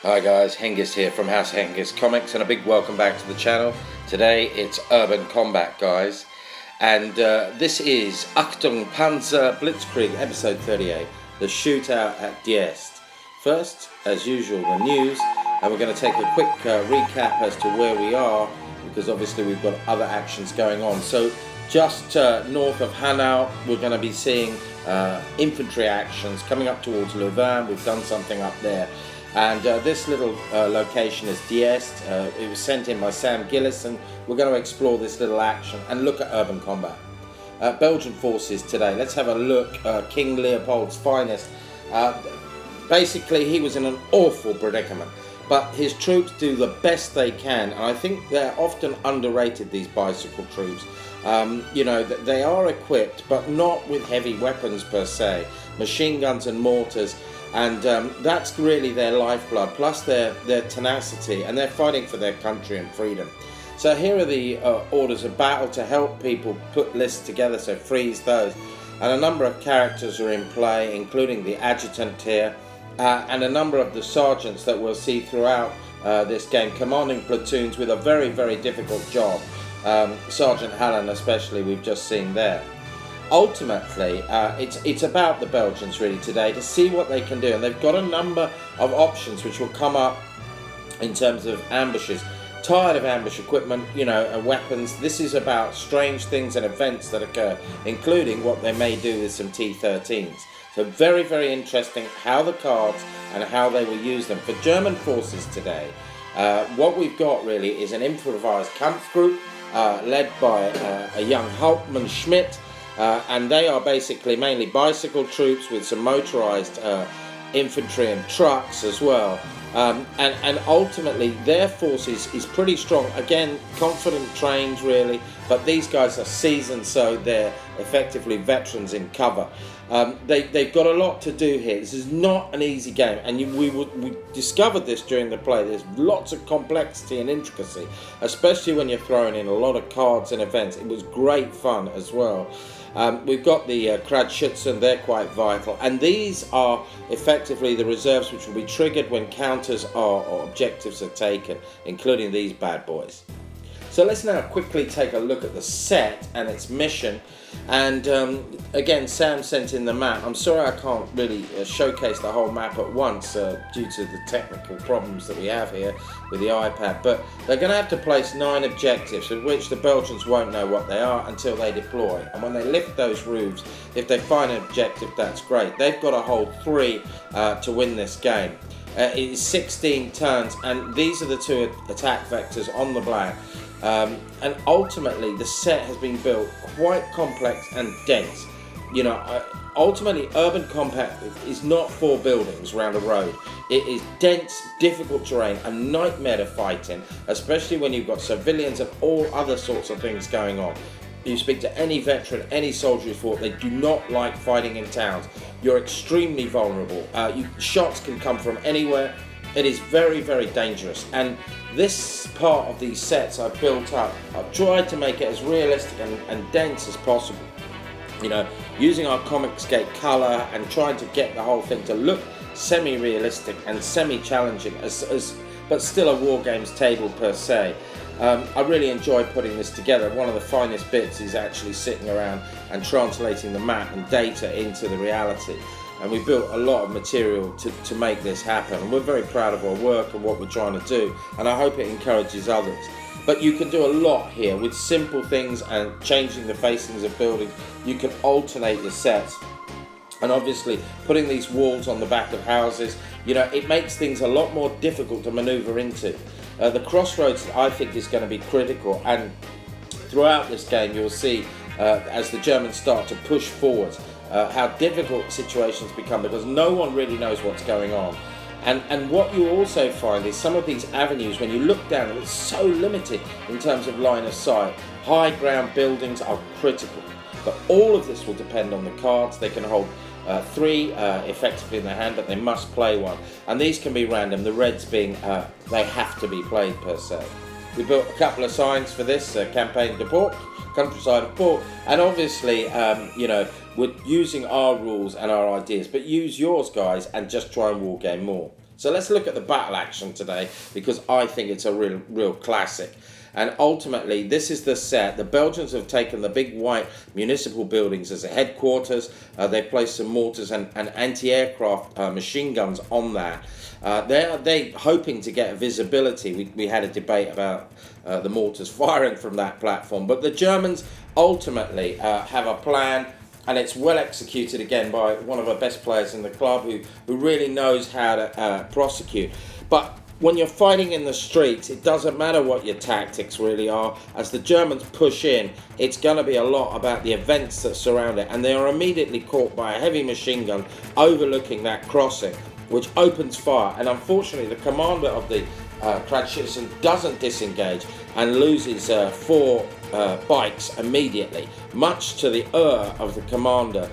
Hi guys, Hengist here from House Hengist Comics, and a big welcome back to the channel. Today it's Urban Combat, guys, and this is Achtung Panzer Blitzkrieg episode 38, the shootout at Diest. First, as usual, the news, and we're going to take a quick recap as to where we are, because obviously we've got other actions going on. So just north of Hanau, we're going to be seeing infantry actions coming up towards Louvain. We've done something up there. And this little location is Diest. It was sent in by Sam Gillis, and we're going to explore this little action and look at urban combat. Belgian forces today. Let's have a look. King Leopold's finest. Basically, he was in an awful predicament, but his troops do the best they can, and I think they're often underrated, these bicycle troops. You know, they are equipped, but not with heavy weapons per se. Machine guns and mortars. And that's really their lifeblood, plus their tenacity, and they're fighting for their country and freedom. So here are the orders of battle to help people put lists together, so freeze those. And a number of characters are in play, including the adjutant here, and a number of the sergeants that we'll see throughout this game, commanding platoons with a very, very difficult job. Sergeant Hallen especially, we've just seen there. Ultimately, it's about the Belgians really today to see what they can do, and they've got a number of options which will come up in terms of ambushes. Tired of ambush equipment, you know, weapons. This is about strange things and events that occur, including what they may do with some T-13s. So very, very interesting how the cards and how they will use them. For German forces today, what we've got really is an improvised Kampfgruppe led by a young Hauptmann Schmidt. And they are basically mainly bicycle troops with some motorized infantry and trucks as well. And ultimately their force is pretty strong. Again, confident, trained really, but these guys are seasoned, so they're effectively veterans in cover. They've got a lot to do here. This is not an easy game, and we discovered this during the play. There's lots of complexity and intricacy, especially when you're throwing in a lot of cards and events. It was great fun as well. We've got the Kradschützen, they're quite vital, and these are effectively the reserves which will be triggered when counters or objectives are taken, including these bad boys. So let's now quickly take a look at the set and its mission. And again, Sam sent in the map. I'm sorry I can't really showcase the whole map at once due to the technical problems that we have here with the iPad, but they're going to have to place 9 objectives, of which the Belgians won't know what they are until they deploy. And when they lift those roofs, if they find an objective, that's great. They've got to hold 3 to win this game. It is 16 turns, and these are the 2 attack vectors on the black. And ultimately the set has been built quite complex and dense. You know, ultimately urban combat is not 4 buildings around a road. It is dense, difficult terrain, a nightmare to fight in, especially when you've got civilians and all other sorts of things going on. You speak to any veteran, any soldier who's fought, they do not like fighting in towns. You're extremely vulnerable. Shots can come from anywhere. It is very, very dangerous, and this part of these sets I've built up, I've tried to make it as realistic and dense as possible. You know, using our Comicsgate colour and trying to get the whole thing to look semi-realistic and semi-challenging, but still a war games table per se. I really enjoy putting this together. One of the finest bits is actually sitting around and translating the map and data into the reality. And we built a lot of material to make this happen. And we're very proud of our work and what we're trying to do. And I hope it encourages others. But you can do a lot here with simple things and changing the facings of buildings. You can alternate your sets. And obviously putting these walls on the back of houses, you know, it makes things a lot more difficult to maneuver into. The crossroads, I think, is going to be critical. And throughout this game, you'll see as the Germans start to push forward, how difficult situations become, because no one really knows what's going on. And what you also find is some of these avenues, when you look down, it's so limited in terms of line of sight. High ground buildings are critical, but all of this will depend on the cards. They can hold 3 effectively in their hand, but they must play 1, and these can be random, the reds being they have to be played per se. We built a couple of signs for this campaign de Port, countryside of Port, and obviously you know, we're using our rules and our ideas, but use yours, guys, and just try and wargame more. So let's look at the battle action today, because I think it's a real classic. And ultimately, this is the set. The Belgians have taken the big white municipal buildings as a headquarters. They've placed some mortars and anti-aircraft machine guns on that. They're hoping to get visibility. We had a debate about the mortars firing from that platform. But the Germans ultimately have a plan, and it's well executed again by one of our best players in the club who really knows how to prosecute. But when you're fighting in the streets, it doesn't matter what your tactics really are. As the Germans push in, it's going to be a lot about the events that surround it. And they are immediately caught by a heavy machine gun overlooking that crossing, which opens fire. And unfortunately, the commander of the Kratschützen doesn't disengage and loses 4 bikes immediately, much to the of the commander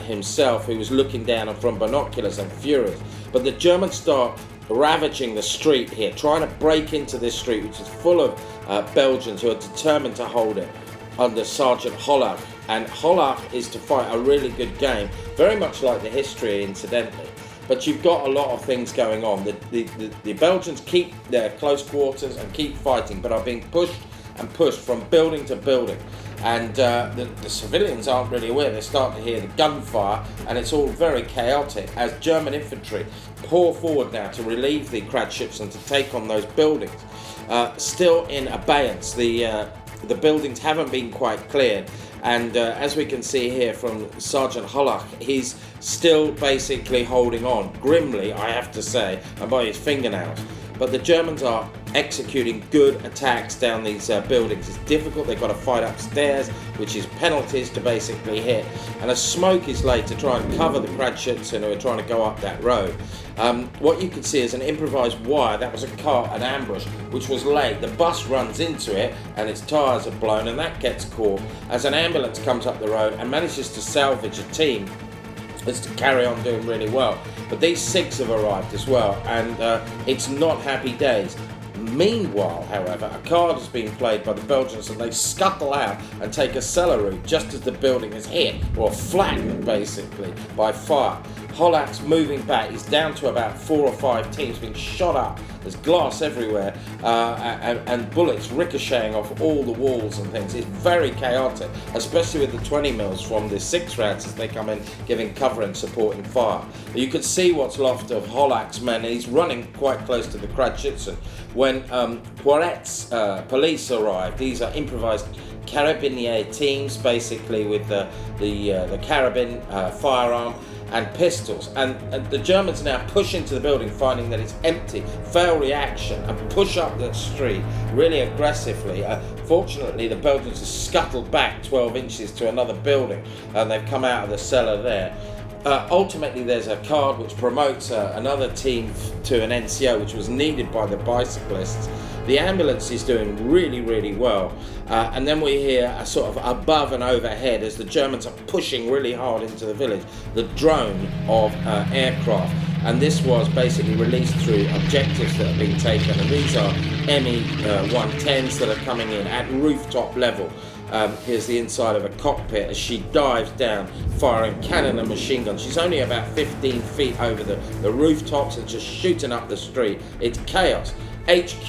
himself, who was looking down from binoculars and furious. But the Germans start ravaging the street here, trying to break into this street, which is full of Belgians who are determined to hold it under Sergeant Hollach. And Hollach is to fight a really good game, very much like the history, incidentally. But you've got a lot of things going on. The Belgians keep their close quarters and keep fighting, but are being pushed and pushed from building to building. And the civilians aren't really aware. They start to hear the gunfire, and it's all very chaotic as German infantry pour forward now to relieve the Kratschützen to take on those buildings. Still in abeyance, the buildings haven't been quite cleared, and as we can see here from Sergeant Hollach, he's still basically holding on, grimly I have to say, and by his fingernails. But the Germans are executing good attacks down these buildings. It's difficult. They've got to fight upstairs, which is penalties to basically hit. And a smoke is laid to try and cover the Kratschützen who are trying to go up that road. What you can see is an improvised wire. That was a cart, an ambush, which was laid. The bus runs into it and its tyres are blown, and that gets caught as an ambulance comes up the road and manages to salvage a team that's to carry on doing really well. But these SIGs have arrived as well, and it's not happy days. Meanwhile, however, a card is being played by the Belgians, and they scuttle out and take a cellar route just as the building is hit, or flattened basically, by fire. Hollach's moving back. He's down to about 4 or 5 teams being shot up. There's glass everywhere, and bullets ricocheting off all the walls and things. It's very chaotic, especially with the 20 mils from the 6 rounds as they come in, giving cover and supporting fire. You can see what's left of Hollach's men. He's running quite close to the Kratschützen when Poiret's police arrive. These are improvised carabinier teams, basically with the carabin firearm and pistols, and the Germans now push into the building, finding that it's empty, fail reaction, and push up the street really aggressively. Fortunately, the Belgians have scuttled back 12 inches to another building, and they've come out of the cellar there. Ultimately, there's a card which promotes another team to an NCO, which was needed by the bicyclists. The ambulance is doing really well, and then we hear a sort of above and overhead as the Germans are pushing really hard into the village, the drone of aircraft, and this was basically released through objectives that have been taken, and these are Me-110s that are coming in at rooftop level. Here's the inside of a cockpit as she dives down, firing cannon and machine guns. She's only about 15 feet over the rooftops and just shooting up the street. It's chaos. HQ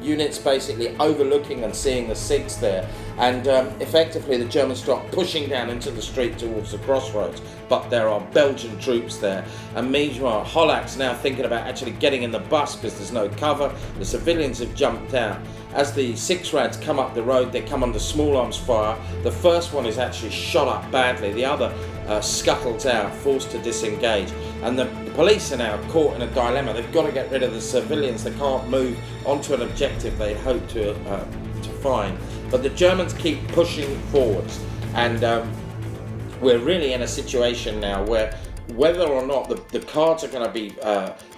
units basically overlooking and seeing the SIGs there, and effectively the Germans start pushing down into the street towards the crossroads, but there are Belgian troops there. And meanwhile, Hollach's now thinking about actually getting in the bus because there's no cover. The civilians have jumped out. As the 6 rads come up the road, they come under small arms fire. The first one is actually shot up badly. The other scuttles out, forced to disengage. And the police are now caught in a dilemma. They've got to get rid of the civilians. They can't move onto an objective they hope to find. But the Germans keep pushing forwards. And we're really in a situation now where whether or not the cards are going to be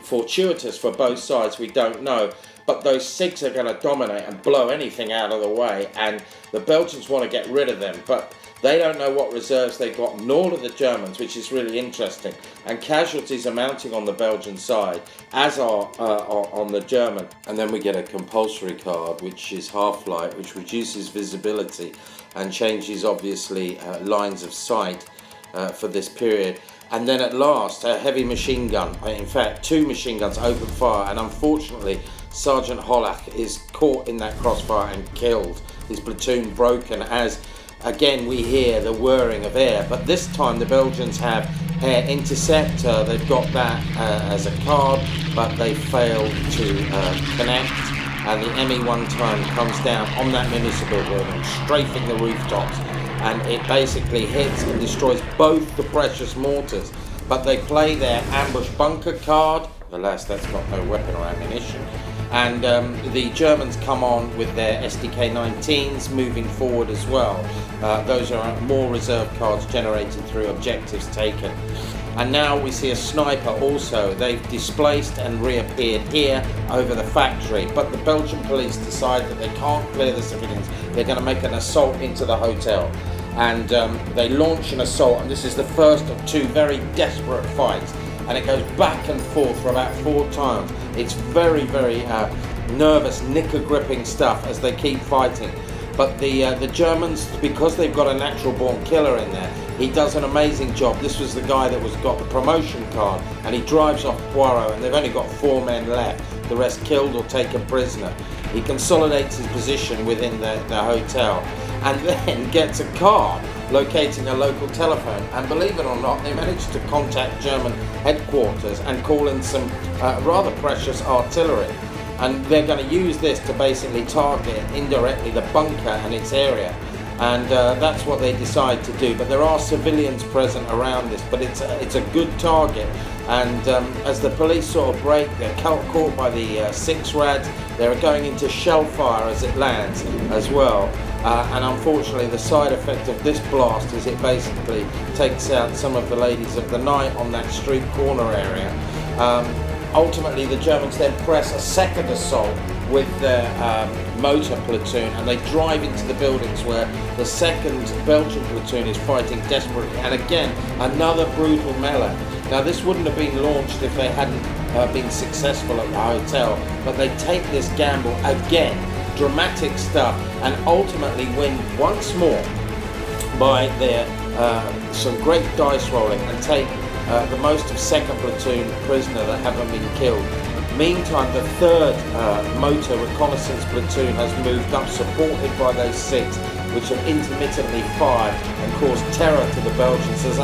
fortuitous for both sides, we don't know. But those SIGs are going to dominate and blow anything out of the way, and the Belgians want to get rid of them, but they don't know what reserves they've got, nor do the Germans, which is really interesting. And casualties are mounting on the Belgian side, as are on the German. And then we get a compulsory card, which is half-light, which reduces visibility and changes, obviously, lines of sight for this period. And then at last, a heavy machine gun, in fact, 2 machine guns open fire, and unfortunately, Sergeant Hollach is caught in that crossfire and killed. His platoon broken as, again, we hear the whirring of air. But this time, the Belgians have air intercept. They've got that as a card, but they fail to connect. And the ME-1 ton comes down on that municipal building, strafing the rooftops. And it basically hits and destroys both the precious mortars. But they play their ambush bunker card. Alas, that's got no weapon or ammunition. And the Germans come on with their SDK-19s moving forward as well. Those are more reserve cards generated through objectives taken. And now we see a sniper also. They've displaced and reappeared here over the factory. But the Belgian police decide that they can't clear the civilians. They're going to make an assault into the hotel. And they launch an assault, and this is the first of 2 very desperate fights. And it goes back and forth for about 4 times. It's very, very nervous, knicker-gripping stuff as they keep fighting. But the Germans, because they've got a natural-born killer in there, he does an amazing job. This was the guy that got the promotion card, and he drives off Poirot, and they've only got 4 men left, the rest killed or taken prisoner. He consolidates his position within the hotel, and then gets a card locating a local telephone. And believe it or not, they managed to contact German headquarters and call in some rather precious artillery. And they're going to use this to basically target indirectly the bunker and its area. And that's what they decide to do. But there are civilians present around this, but it's a good target. And as the police sort of break, they're caught by the 6 rads. They're going into shell fire as it lands as well. And unfortunately, the side effect of this blast is it basically takes out some of the ladies of the night on that street corner area. Ultimately, the Germans then press a second assault with their motor platoon, and they drive into the buildings where the 2nd Belgian platoon is fighting desperately. And again, another brutal melee. Now, this wouldn't have been launched if they hadn't been successful at the hotel, but they take this gamble again. Dramatic stuff, and ultimately win once more by their some great dice rolling, and take the most of 2nd platoon prisoner that haven't been killed. Meantime, the 3rd motor reconnaissance platoon has moved up, supported by those 6, which have intermittently fired and caused terror to the Belgians as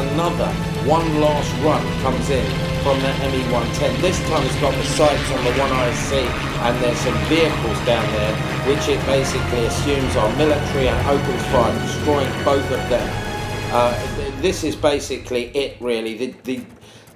one last run comes in from that ME-110. This time it's got the sights on the 1IC, and there's some vehicles down there which it basically assumes are military, and opens fire, destroying both of them. This is basically it, really.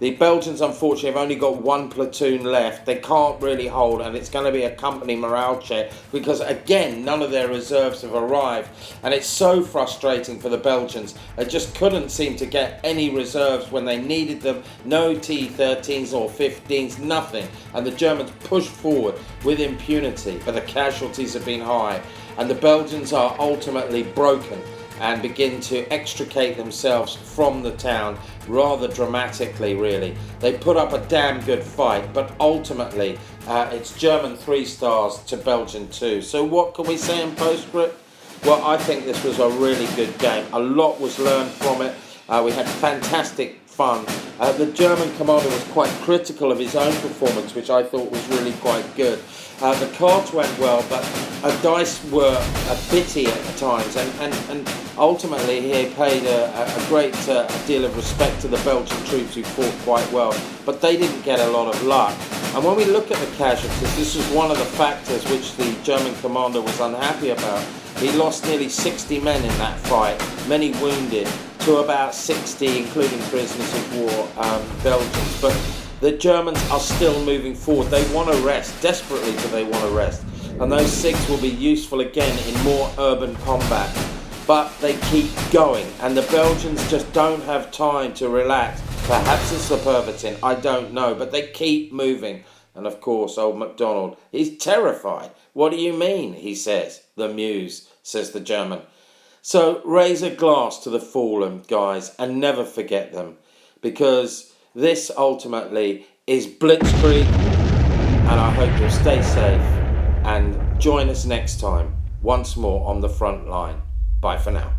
The Belgians, unfortunately, have only got 1 platoon left. They can't really hold, and it's going to be a company morale check because, again, none of their reserves have arrived. And it's so frustrating for the Belgians. They just couldn't seem to get any reserves when they needed them. No T-13s or 15s, nothing. And the Germans pushed forward with impunity, but the casualties have been high. And the Belgians are ultimately broken and begin to extricate themselves from the town rather dramatically, really. They put up a damn good fight, but ultimately it's German 3 stars to Belgian 2. So what can we say in postscript? Well, I think this was a really good game. A lot was learned from it. We had fantastic fun. The German commander was quite critical of his own performance, which I thought was really quite good. The cards went well, but dice were a pity at times, and ultimately he paid a great deal of respect to the Belgian troops who fought quite well, but they didn't get a lot of luck. And when we look at the casualties, this was one of the factors which the German commander was unhappy about. He lost nearly 60 men in that fight, many wounded, to about 60, including prisoners of war, Belgians. But the Germans are still moving forward. They want to rest, desperately do they want to rest. And those 6 will be useful again in more urban combat. But they keep going, and the Belgians just don't have time to relax. Perhaps it's the Pervitin, I don't know, but they keep moving. And of course, old MacDonald, he's terrified. What do you mean, he says. The Muse, says the German. So raise a glass to the fallen, guys, and never forget them. Because this ultimately is Blitzkrieg, and I hope you'll stay safe and join us next time, once more on the front line. Bye for now.